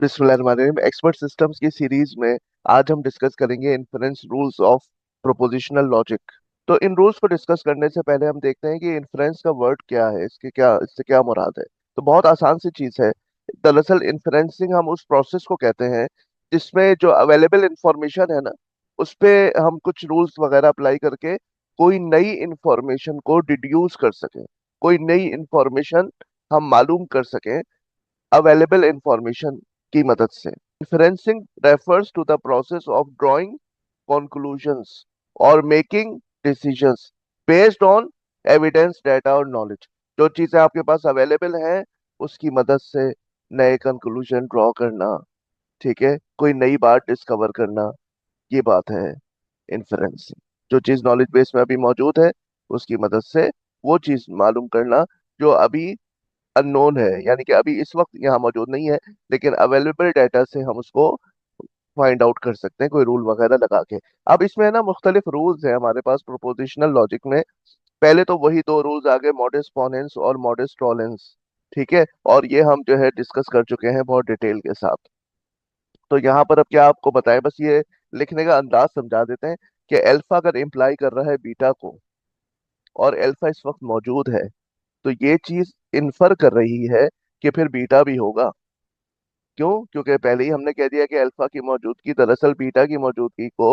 बिस्मिल्लाहिर्रहमानिर्रहीम। Expert systems की series में आज हम डिस्कस करेंगे inference rules of prepositional logic. तो इन रूल्स को डिस्कस करने से पहले हम देखते हैं कि इन्फरेंस का वर्ड क्या है, इससे क्या मुराद है। तो बहुत आसान सी चीज है। दरअसल इन्फ्रेंसिंग हम उस प्रोसेस को कहते हैं जिसमें जो अवेलेबल इंफॉर्मेशन है ना, उस पे हम कुछ रूल्स वगैरह अप्लाई करके कोई नई इंफॉर्मेशन को डिड्यूस कर सकें, कोई नई इंफॉर्मेशन हम मालूम कर सकें available information की मदद से। Inferencing refers to the process of drawing conclusions or making decisions based on evidence, data और knowledge। जो चीजें आपके पास अवेलेबल हैं उसकी मदद से नए कंक्लूजन ड्रॉ करना, ठीक है, कोई नई बात डिस्कवर करना, ये बात है इन्फरेंसिंग। जो चीज नॉलेज बेस में अभी मौजूद है उसकी मदद से वो चीज मालूम करना जो अभी अननोन है, यानी कि अभी इस वक्त यहाँ मौजूद नहीं है, लेकिन अवेलेबल डाटा से हम उसको फाइंड आउट कर सकते हैं कोई रूल वगैरह लगा के। अब इसमें है ना मुख्तलिफ रूल्स है हमारे पास प्रोपोजिशनल लॉजिक में। पहले तो वही दो रूल्स आ गए, मॉडस पोनेंस और मॉडस टॉलेंस, ठीक है, और ये हम जो है डिस्कस कर चुके हैं बहुत डिटेल के साथ। तो यहाँ पर अब क्या आपको बताएं, बस ये लिखने का अंदाज समझा देते हैं कि अल्फा अगर इम्प्लाई कर रहा है बीटा को और अल्फा इस वक्त मौजूद है, तो ये चीज इन्फर कर रही है कि फिर बीटा भी होगा। क्यों? क्योंकि पहले ही हमने कह दिया कि अल्फा की मौजूदगी दरअसल बीटा की मौजूदगी को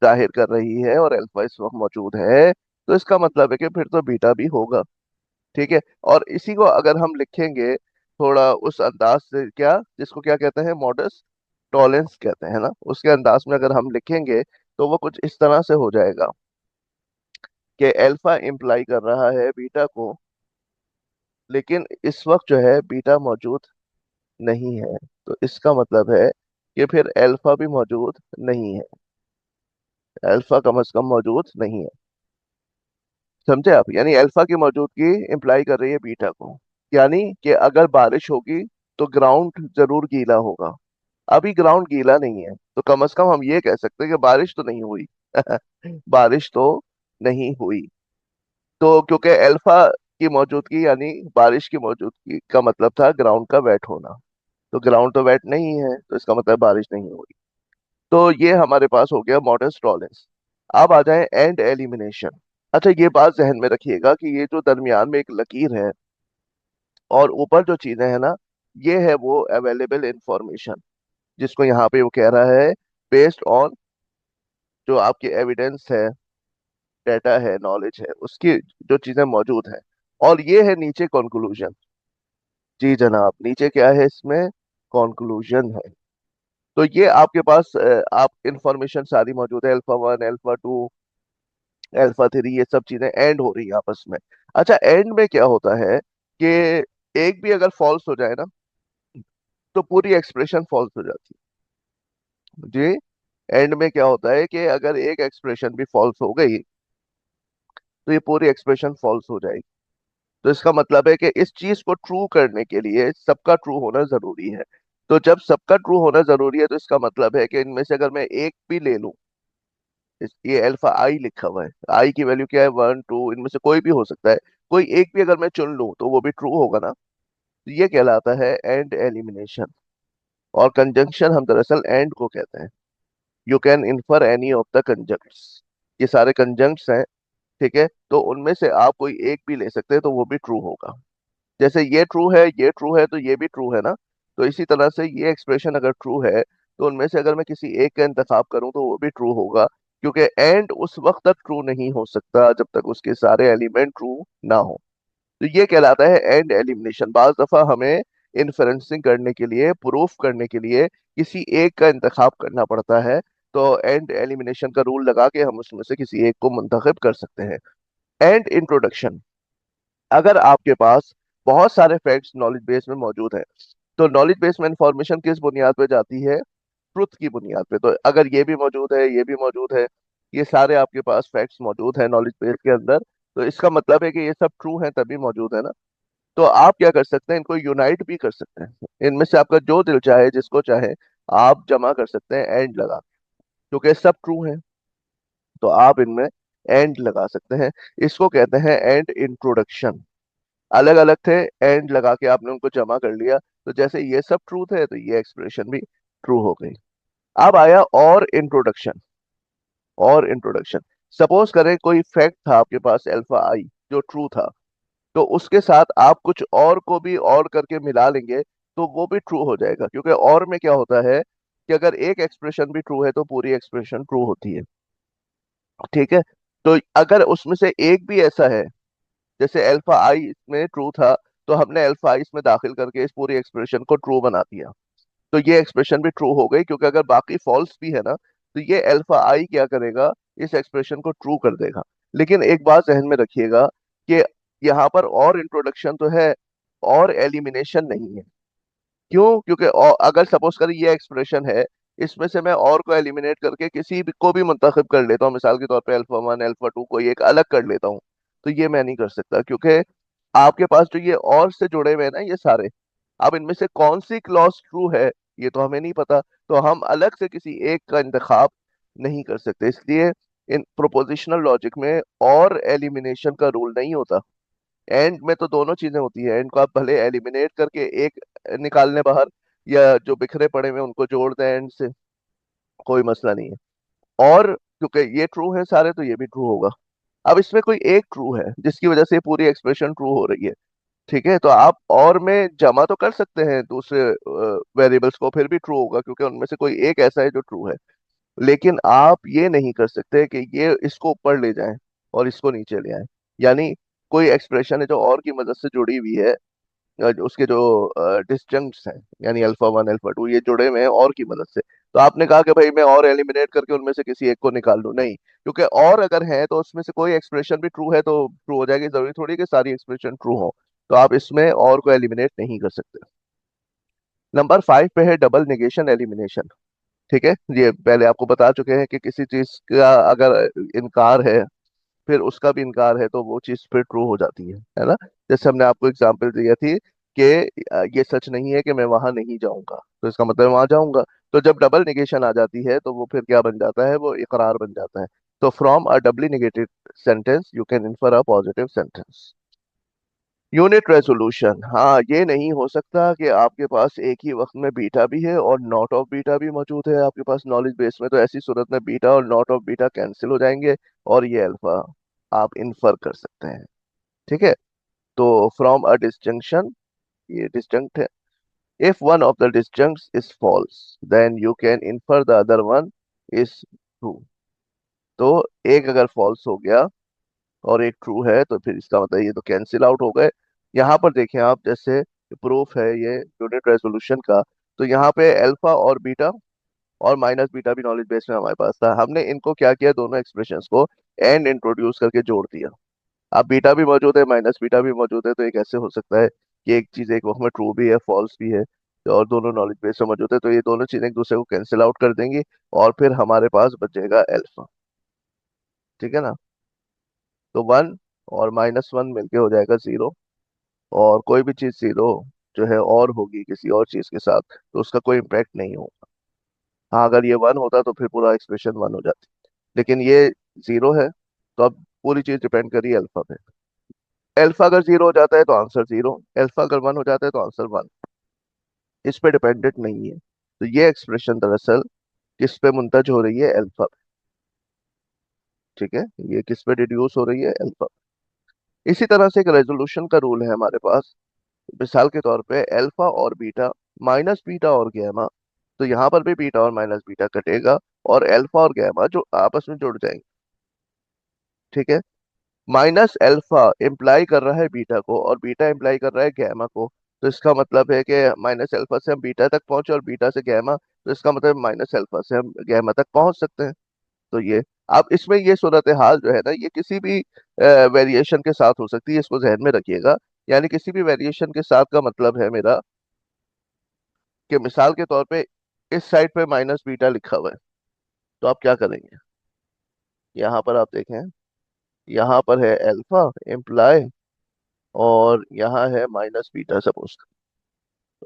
जाहिर कर रही है और अल्फा इस वक्त मौजूद है, तो इसका मतलब है कि फिर तो बीटा भी होगा। ठीक है। और इसी को अगर हम लिखेंगे थोड़ा उस अंदाज से, क्या जिसको क्या कहते हैं, मॉडस टॉलेंस कहते हैं ना, उसके अंदाज में अगर हम लिखेंगे तो वो कुछ इस तरह से हो जाएगा कि अल्फा इम्प्लाई कर रहा है बीटा को, लेकिन इस वक्त जो है बीटा मौजूद नहीं है, तो इसका मतलब है कि फिर अल्फा भी मौजूद नहीं है, अल्फा कम से कम मौजूद नहीं है। समझे आप? यानी अल्फा की मौजूदगी इंप्लाई कर रही है बीटा को। यानी कि अगर बारिश होगी तो ग्राउंड जरूर गीला होगा। अभी ग्राउंड गीला नहीं है, तो कम से कम हम ये कह सकते हैं कि बारिश तो नहीं हुई। बारिश तो नहीं हुई। तो क्योंकि अल्फा की मौजूदगी यानी बारिश की मौजूदगी का मतलब था ग्राउंड का वेट होना, तो ग्राउंड तो वेट नहीं है, तो इसका मतलब बारिश नहीं हुई। तो ये हमारे पास हो गया मॉडर्न टॉलेंस। अब आ जाए एंड एलिमिनेशन। अच्छा, ये बात जहन में रखिएगा कि ये जो दरमियान में एक लकीर है और ऊपर जो चीजें हैं ना, ये है वो अवेलेबल इंफॉर्मेशन, जिसको यहाँ पे वो कह रहा है बेस्ड ऑन जो आपकी एविडेंस है, डाटा है, नॉलेज है, उसकी जो चीजें मौजूद हैं। और ये है नीचे कंक्लूजन। जी जनाब, नीचे क्या है इसमें? कंक्लूजन है। तो ये आपके पास आप इंफॉर्मेशन सारी मौजूद है, alpha one, alpha two, alpha three, ये सब चीजें एंड हो रही है आपस में। अच्छा, एंड में क्या होता है कि एक भी अगर फॉल्स हो जाए ना, तो पूरी एक्सप्रेशन फॉल्स हो जाती है। जी, एंड में क्या होता है कि अगर एक एक्सप्रेशन भी फॉल्स हो गई तो ये पूरी एक्सप्रेशन फॉल्स हो जाएगी। तो इसका मतलब है कि इस चीज को ट्रू करने के लिए सबका ट्रू होना जरूरी है। तो जब सबका ट्रू होना जरूरी है तो इसका मतलब है कि इनमें से अगर मैं एक भी ले लूं, ये अल्फा आई लिखा हुआ है, आई की वैल्यू क्या है, वन टू, इनमें से कोई भी हो सकता है, कोई एक भी अगर मैं चुन लूं तो वो भी ट्रू होगा ना। तो ये कहलाता है एंड एलिमिनेशन। और कंजंक्शन हम दरअसल एंड को कहते हैं। You can infer any of the conjuncts, ये सारे कंजंक्ट्स हैं, ठीक है, तो उनमें से आप कोई एक भी ले सकते हैं तो वो भी ट्रू होगा। जैसे ये ट्रू है, ये ट्रू है, तो ये भी ट्रू है ना। तो इसी तरह से ये एक्सप्रेशन अगर ट्रू है तो उनमें से अगर मैं किसी एक का इंतखाब करूं तो वो भी ट्रू होगा, क्योंकि एंड उस वक्त तक ट्रू नहीं हो सकता जब तक उसके सारे एलिमेंट ट्रू ना हो। तो ये कहलाता है एंड एलिमिनेशन। बाज दफा हमें इन्फ्रेंसिंग करने के लिए, प्रूफ करने के लिए किसी एक का इंतखाब करना पड़ता है, तो एंड एलिमिनेशन का रूल लगा के हम उसमें से किसी एक को मुंतखब कर सकते हैं। And introduction. अगर आपके पास बहुत सारे फैक्ट्स नॉलेज बेस में मौजूद है, तो नॉलेज बेस में इंफॉर्मेशन किस बुनियाद पे जाती है? ट्रुथ की बुनियाद पे। तो अगर ये भी मौजूद है, ये भी मौजूद है, ये सारे आपके पास फैक्ट्स मौजूद है नॉलेज बेस के अंदर, तो इसका मतलब है कि ये सब ट्रू है तभी मौजूद है ना। तो आप क्या कर सकते हैं, इनको यूनाइट भी कर सकते हैं। इनमें से आपका जो दिल चाहे, जिसको चाहे आप जमा कर सकते हैं एंड लगा, क्योंकि सब ट्रू है, तो आप इनमें एंड लगा सकते हैं। इसको कहते हैं एंड इंट्रोडक्शन। अलग अलग थे, एंड लगा के आपने उनको जमा कर लिया, तो जैसे ये सब ट्रूथ है तो ये एक्सप्रेशन भी ट्रू हो गई। अब आया और इंट्रोडक्शन। सपोज करें कोई फैक्ट था आपके पास अल्फा आई जो ट्रू था, तो उसके साथ आप कुछ और को भी और करके मिला लेंगे तो वो भी ट्रू हो जाएगा, क्योंकि और में क्या होता है कि अगर एक एक्सप्रेशन भी ट्रू है तो पूरी एक्सप्रेशन ट्रू होती है। ठीक है। तो अगर उसमें से एक भी ऐसा है, जैसे अल्फा आई इसमें ट्रू था, तो हमने अल्फा आई इसमें दाखिल करके इस पूरी एक्सप्रेशन को ट्रू बना दिया, तो ये एक्सप्रेशन भी ट्रू हो गई, क्योंकि अगर बाकी फॉल्स भी है ना, तो ये अल्फा आई क्या करेगा, इस एक्सप्रेशन को ट्रू कर देगा। लेकिन एक बात जहन में रखिएगा कि यहाँ पर और इंट्रोडक्शन तो है, और एलिमिनेशन नहीं है। क्यों? क्योंकि अगर सपोज करें ये एक्सप्रेशन है, इसमें से मैं और को एलिमिनेट करके किसी भी को भी मुंतखब कर लेता हूँ, मिसाल के तौर पे अल्फा वन अल्फा टू कोई एक अलग कर लेता हूँ, तो ये मैं नहीं कर सकता, क्योंकि आपके पास जो ये और से जुड़े हुए हैं ना ये सारे, अब इनमें से कौन सी क्लॉज ट्रू है ये तो हमें नहीं पता, तो हम अलग से किसी एक का इंतखाब नहीं कर सकते। इसलिए इन प्रोपोजिशनल लॉजिक में और एलिमिनेशन का रूल नहीं होता। एंड में तो दोनों चीजें होती है, एंड को आप भले एलिमिनेट करके एक निकालने बाहर, या जो बिखरे पड़े हुए हैं उनको जोड़ दें एंड से, कोई मसला नहीं है। और क्योंकि ये ट्रू है सारे तो ये भी ट्रू होगा। अब इसमें कोई एक ट्रू है जिसकी वजह से ये पूरी एक्सप्रेशन ट्रू हो रही है। ठीक है, तो आप और में जमा तो कर सकते हैं दूसरे वेरिएबल्स को, फिर भी ट्रू होगा, क्योंकि उनमें से कोई एक ऐसा है जो ट्रू है। लेकिन आप ये नहीं कर सकते कि ये इसको ऊपर ले जाएं और इसको नीचे ले आएं। यानी कोई एक्सप्रेशन है जो और की मदद से जुड़ी हुई है, उसके जो डिस्जंक्ट्स हैं, यानी अल्फा वन अल्फा टू ये जुड़े हुए हैं और की मदद से, तो आपने कहा कि भाई मैं और एलिमिनेट करके उनमें से किसी एक को निकाल लूं, नहीं, क्योंकि और अगर है तो उसमें से कोई एक्सप्रेशन भी ट्रू है तो ट्रू हो जाएगी, जरूरी थोड़ी कि सारी एक्सप्रेशन ट्रू हो। तो आप इसमें और को एलिमिनेट नहीं कर सकते। नंबर 5 पे है डबल नेगेशन एलिमिनेशन। ठीक है, ये पहले आपको बता चुके हैं कि किसी चीज का अगर इनकार है, फिर उसका भी इनकार है, तो वो चीज फिर ट्रू हो जाती है ना। जैसे हमने आपको एग्जांपल दिया थी कि ये सच नहीं है कि मैं वहां नहीं जाऊंगा, तो इसका मतलब वहां जाऊंगा। तो जब डबल निगेशन आ जाती है तो वो फिर क्या बन जाता है, वो इकरार बन जाता है। तो from a doubly negated sentence you can infer a positive sentence. Unit resolution, हाँ ये नहीं हो सकता कि आपके पास एक ही वक्त में बीटा भी है और नॉट ऑफ बीटा भी मौजूद है आपके पास नॉलेज बेस में, तो ऐसी सूरत में बीटा और नॉट ऑफ बीटा कैंसिल हो जाएंगे और ये अल्फा आप इन्फर कर सकते हैं। ठीक है, तो फ्रॉम अ डिस्जंक्शन, ये डिस्जंक्ट है, if one of the disjuncts is false then you can infer the other one is true. तो एक अगर फॉल्स हो गया और एक ट्रू है तो फिर इसका मतलब ये तो कैंसिल आउट हो गए। यहाँ पर देखें आप, जैसे प्रूफ है ये यूनिट रेजोल्यूशन का, तो यहाँ पे अल्फा और बीटा और माइनस बीटा भी नॉलेज बेस में हमारे पास था, हमने इनको क्या किया, दोनों एक्सप्रेशंस को एंड इंट्रोड्यूस करके जोड़ दिया। अब बीटा भी मौजूद है माइनस बीटा भी मौजूद है, तो एक ऐसे हो सकता है कि एक चीज एक वक्त में ट्रू भी है फॉल्स भी है, और दोनों नॉलेज बेस में मौजूद है, तो ये दोनों चीजें एक दूसरे को कैंसिल आउट कर देंगी और फिर हमारे पास बचेगा अल्फा। ठीक है ना। तो वन और माइनस वन मिलके हो जाएगा जीरो, और कोई भी चीज जीरो जो है और होगी किसी और चीज के साथ तो उसका कोई इम्पैक्ट नहीं होगा। हाँ अगर ये वन होता तो फिर पूरा एक्सप्रेशन वन हो जाती, लेकिन ये जीरो है, तो अब पूरी चीज डिपेंड करी अल्फा पे। अल्फा अगर जीरो हो जाता है तो आंसर जीरो, अल्फा अगर वन हो जाता है तो आंसर वन, इस पे डिपेंडेंट नहीं है। तो ये एक्सप्रेशन दरअसल किस पे मुंतज हो रही है, अल्फा पे। ठीक है, ये किस पे डिड्यूस हो रही है, अल्फा। इसी तरह से एक रेजोल्यूशन का रूल है हमारे पास। मिसाल के तौर पे अल्फा और बीटा, माइनस बीटा और गैमा, तो यहाँ पर भी बीटा और माइनस बीटा कटेगा और अल्फा और गैमा जो आपस में जुड़ जाएंगे। ठीक है, माइनस अल्फा इम्प्लाई कर रहा है बीटा को और बीटा इम्प्लाई कर रहा है गैमा को, तो इसका मतलब है कि माइनस अल्फा से हम बीटा तक पहुंचे और बीटा से गैमा, तो इसका मतलब माइनस अल्फा से हम गैमा तक पहुंच सकते हैं। तो ये, अब इसमें ये सूरत हाल जो है ना, ये किसी भी वेरिएशन के साथ हो सकती है, इसको जहन में रखिएगा। यानी किसी भी वेरिएशन के साथ का मतलब है मेरा कि मिसाल के तौर पे इस साइड पे माइनस बीटा लिखा हुआ है, तो आप क्या करेंगे, यहाँ पर आप देखें, यहाँ पर है अल्फा इम्प्लाई और यहाँ है माइनस बीटा सपोज,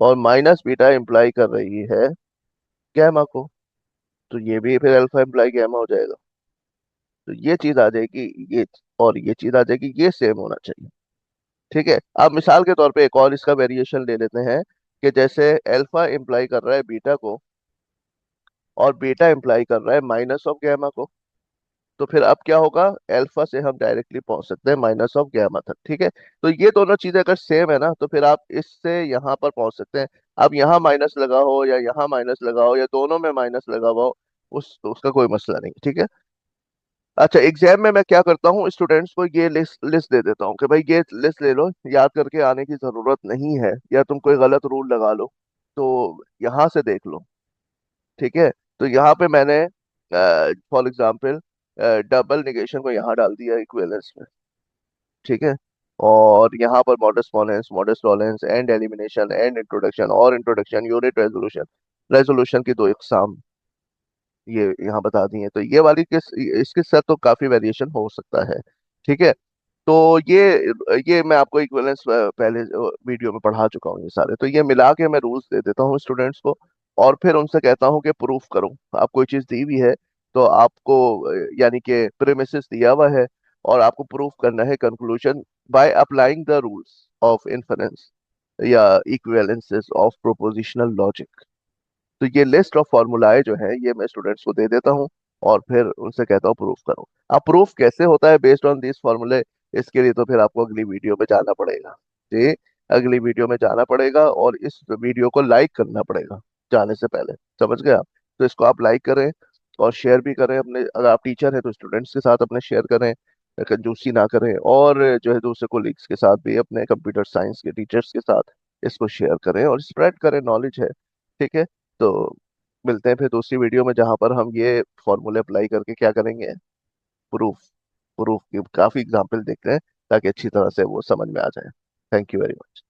और माइनस बीटा इम्प्लाई कर रही है गैमा को, तो ये भी फिर अल्फा इम्प्लाई गैमा हो जाएगा। तो ये चीज आ जाएगी, ये और ये चीज आ जाएगी, ये सेम होना चाहिए। ठीक है, अब मिसाल के तौर पे एक और इसका वेरिएशन ले लेते हैं। कि जैसे अल्फा इम्प्लाई कर रहा है बीटा को और बीटा इम्प्लाई कर रहा है माइनस ऑफ गैमा को, तो फिर अब क्या होगा, अल्फा से हम डायरेक्टली पहुंच सकते हैं माइनस ऑफ गैमा तक। ठीक है, तो ये दोनों चीजें अगर सेम है ना, तो फिर आप इससे यहाँ पर पहुंच सकते हैं। अब यहाँ माइनस लगा हो या यहाँ माइनस लगा हो या दोनों में माइनस लगा हुआ हो, उसका कोई मसला नहीं। ठीक है। अच्छा, एग्जाम में मैं क्या करता हूँ, स्टूडेंट्स को ये लिस्ट लिस्ट दे देता हूँ कि भाई ये लिस्ट ले लो, याद करके आने की जरूरत नहीं है, या तुम कोई गलत रूल लगा लो तो यहाँ से देख लो। ठीक है, तो यहाँ पे मैंने फॉर एग्जांपल डबल निगेशन को यहाँ डाल दिया इक्विवेलेंस में। ठीक है, और यहाँ पर modus ponens, modus tollens, and elimination, and introduction और इंट्रोडक्शन, यूनिट रेजोल्यूशन, रेजोल्यूशन की दो इकसाम ये यहाँ बता दी है। तो ये वाली किस इसके साथ तो काफी वेरिएशन हो सकता है। ठीक है, तो ये मैं आपको इक्विवेलेंस पहले वीडियो में पढ़ा चुका हूँ ये सारे, तो ये मिला के मैं रूल्स दे देता हूँ स्टूडेंट्स को, और फिर उनसे कहता हूँ कि प्रूफ करो। आप कोई चीज दी हुई है तो आपको यानी कि प्रेमिसेस दिया हुआ है, और आपको प्रूफ करना है conclusion by applying the rules of inference या इक्विवेलेंसेस ऑफ प्रोपोजिशनल लॉजिक। तो ये लिस्ट ऑफ फॉर्मूलाए जो है ये मैं स्टूडेंट्स को दे देता हूँ, और फिर उनसे कहता हूँ प्रूफ करो। अब प्रूफ कैसे होता है बेस्ड ऑन दिस फॉर्मूले, इसके लिए तो फिर आपको अगली वीडियो में जाना पड़ेगा जी। अगली वीडियो में जाना पड़ेगा, और इस वीडियो को लाइक करना पड़ेगा जाने से पहले। समझ गए आप? तो इसको आप लाइक करें और शेयर भी करें अपने, अगर आप टीचर हैं तो स्टूडेंट्स के साथ अपने शेयर करें, कंजूसी ना करें, और जो है दूसरे कोलीग्स के साथ भी, अपने कंप्यूटर साइंस के टीचर्स के साथ इसको शेयर करें और स्प्रेड करें नॉलेज है। ठीक है, तो मिलते हैं फिर दूसरी वीडियो में, जहां पर हम ये फॉर्मूले अप्लाई करके क्या करेंगे, प्रूफ प्रूफ की काफी एग्जाम्पल देखते हैं, ताकि अच्छी तरह से वो समझ में आ जाए। Thank you very much.